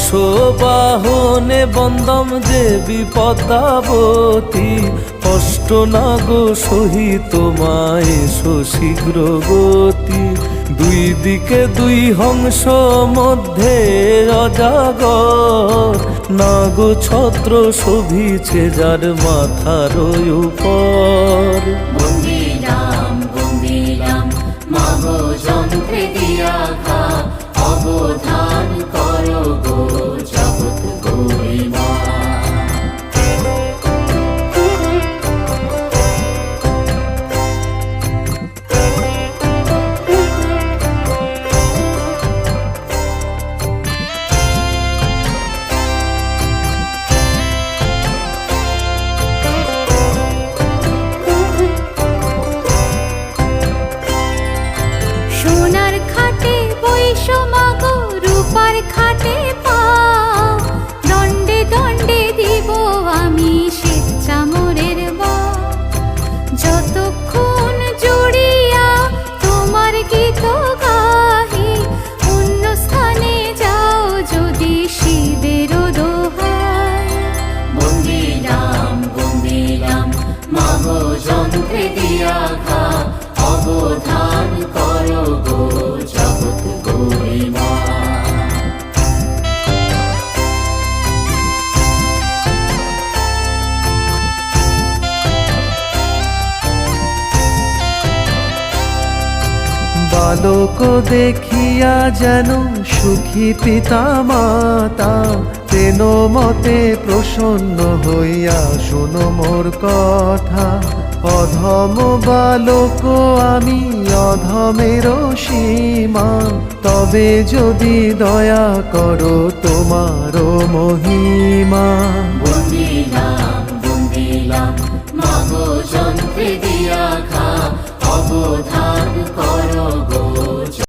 অশ্ববাহনে বন্দম যে বিপদাবতী, কষ্ট না গো সহি তোমায় এসো শীঘ্র গতি। দুই দিকে দুই হংস মধ্যে অজাগর, নাগো ছত্র শোভিছে যার মাথার উপর। বন্দিলাম বন্দিলাম মাগো যন্ত্রে দিয়া ঘা, অবধান করো গো জগৎ গরিমা। সোনার খাটে বৈশো মাগো রূপার খাটে পাও, দণ্ডে দণ্ডে দিব আমি শ্বেত চামরের বাও। যতক্ষণ জুড়িয়া তোমার গীত গাহি, অন্য স্থানে যাও যদি শিবের দোহাই। বন্দিলাম বন্দিলাম মাগো যন্ত্রে দিয়া ঘা, অবধান করো গো জগৎ গরিমা। বালক দেখিয়া যেন সুখী পিতা মাতা, তেন মতে প্রসন্ন হইয়া শোনো মোর কথা। অধম বালক আমি অধমের সীমা, তবে যদি দয়া করো তোমার মহিমা। বন্দিলাম বন্দিলাম মাগো যন্ত্রে দিয়া ঘা, অবধান করো গো